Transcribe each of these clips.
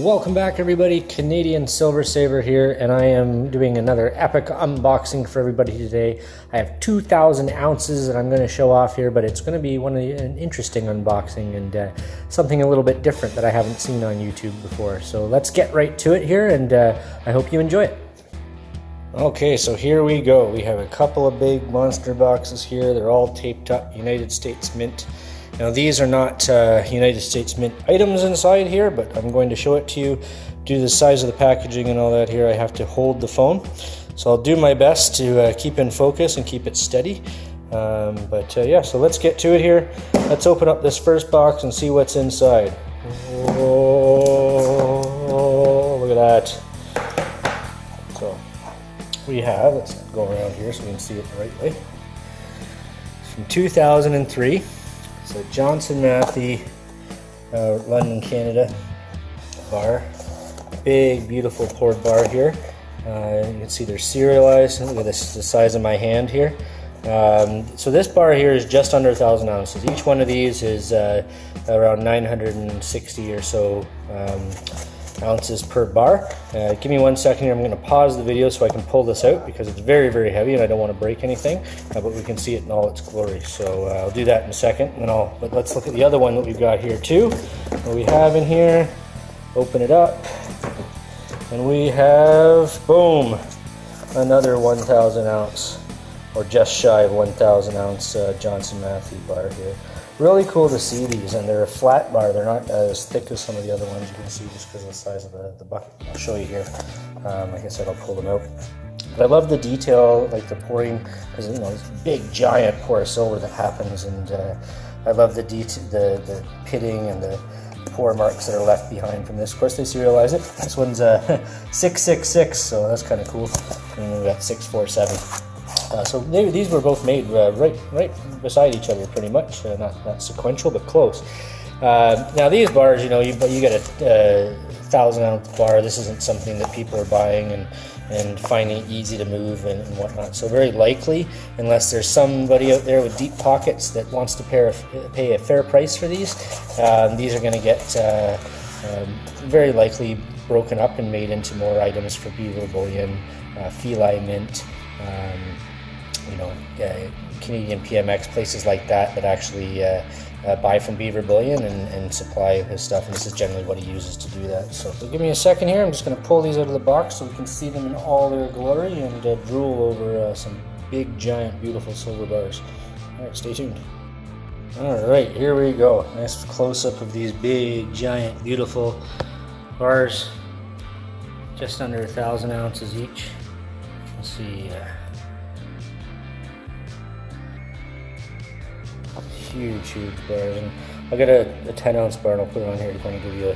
Welcome back everybody, Canadian Silver Saver here, and I am doing another epic unboxing for everybody today. I have 2,000 ounces that I'm going to show off here, but it's going to be an interesting unboxing and something a little bit different that I haven't seen on YouTube before. So let's get right to it here, and I hope you enjoy it. Okay, so here we go. We have a couple of big monster boxes here. They're all taped up, United States Mint. Now these are not United States Mint items inside here, but I'm going to show it to you. Due to the size of the packaging and all that here, I have to hold the phone. So I'll do my best to keep in focus and keep it steady. Yeah, so let's get to it here. Let's open up this first box and see what's inside. Oh, look at that. So we have, let's go around here so we can see it the right way. It's from 2003. So Johnson Matthey, London, Canada bar. Big, beautiful poured bar here. You can see they're serialized. Look at this, the size of my hand here. So this bar here is just under 1,000 ounces. Each one of these is around 960 or so ounces per bar. Give me 1 second here. I'm going to pause the video so I can pull this out because it's very, very heavy and I don't want to break anything, but we can see it in all its glory. So I'll do that in a second, and but let's look at the other one that we've got here too. What we have in here, open it up, and we have, boom, another 1,000 ounce, or just shy of 1,000 ounce Johnson Matthey bar here. Really cool to see these, and they're a flat bar. They're not as thick as some of the other ones you can see just because of the size of the bucket. I'll show you here. Like I said, I'll pull them out. But I love the detail, like the pouring, because you know this big giant pour of silver that happens, and I love the pitting and the pour marks that are left behind from this. Of course, they serialize it. This one's 666, so that's kind of cool. And we've got 647. So these were both made right beside each other, pretty much. Not sequential, but close. Now these bars, you get a 1,000 ounce bar. This isn't something that people are buying and finding easy to move and whatnot. So very likely, unless there's somebody out there with deep pockets that wants to pay a fair price for these are going to get very likely broken up and made into more items for Beaver Bullion, Feli Mint. Canadian PMX, places like that actually buy from Beaver Bullion and supply his stuff, and this is generally what he uses to do that. So give me a second here. I'm just going to pull these out of the box so we can see them in all their glory and drool over some big, giant, beautiful silver bars. Alright, stay tuned. Alright, here we go. Nice close-up of these big, giant, beautiful bars. Just under 1,000 ounces each. Let's see. Huge bars, and I'll get a 10 ounce bar and I'll put it on here to kind of give you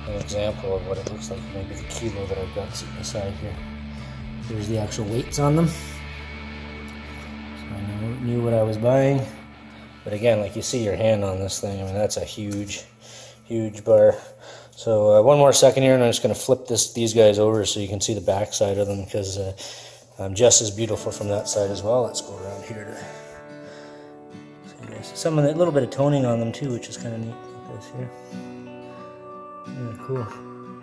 an example of what it looks like, maybe the kilo that I've got sitting aside here. Here's the actual weights on them, so I knew what I was buying. But again, like you see your hand on this thing, I mean that's a huge bar. So one more second here and I'm just going to flip these guys over so you can see the back side of them, because just as beautiful from that side as well. Let's go around here to some of a little bit of toning on them too, which is kind of neat. Like this here. Yeah, cool.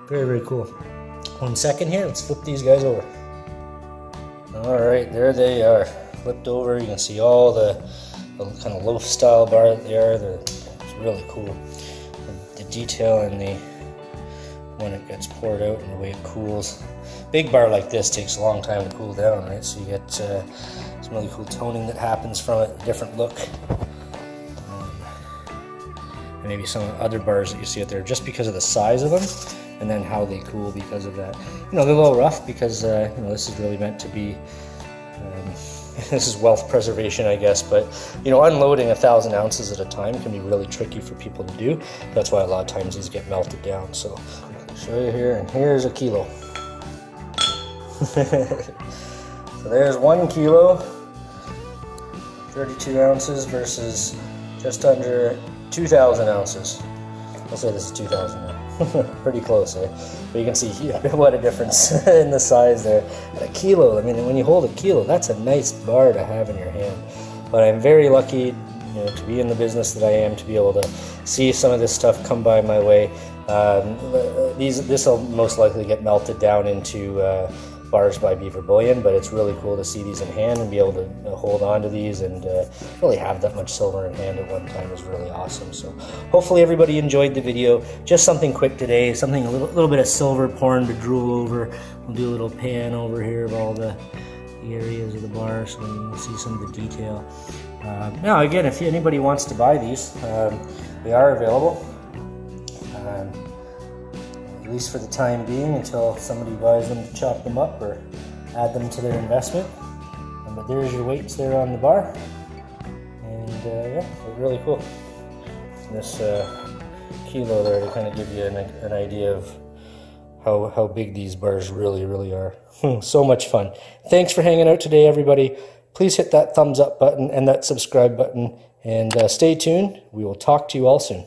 Very cool. 1 second here. Let's flip these guys over. All right, there they are, flipped over. You can see all the kind of loaf style bar that they are. It's really cool. The detail and when it gets poured out and the way it cools. Big bar like this takes a long time to cool down, right? So you get some really cool toning that happens from it, a different look. And maybe some of the other bars that you see out there, just because of the size of them, and then how they cool because of that. They're a little rough because this is really meant to be. This is wealth preservation, I guess. But unloading 1,000 ounces at a time can be really tricky for people to do. That's why a lot of times these get melted down. So I'll show you here, and here's a kilo. So there's 1 kilo, 32 ounces versus just under 2,000 ounces. I'll say this is 2,000 now. Pretty close, eh? But you can see what a difference in the size there. And a kilo, I mean, when you hold a kilo, that's a nice bar to have in your hand. But I'm very lucky to be in the business that I am, to be able to see some of this stuff come by my way. This will most likely get melted down into bars by Beaver Bullion, but it's really cool to see these in hand and be able to hold on to these and really have that much silver in hand at one time is really awesome. So hopefully everybody enjoyed the video. Just something quick today, something a little bit of silver pouring to drool over. We'll do a little pan over here of all the areas of the bar so you can see some of the detail. Now again, if anybody wants to buy these, they are available. At least for the time being, until somebody buys them to chop them up or add them to their investment. But there's your weights there on the bar, and yeah, they're really cool. And this kilo there to kind of give you an idea of how big these bars really are. So much fun. Thanks for hanging out today, everybody. Please hit that thumbs up button and that subscribe button, and stay tuned. We will talk to you all soon.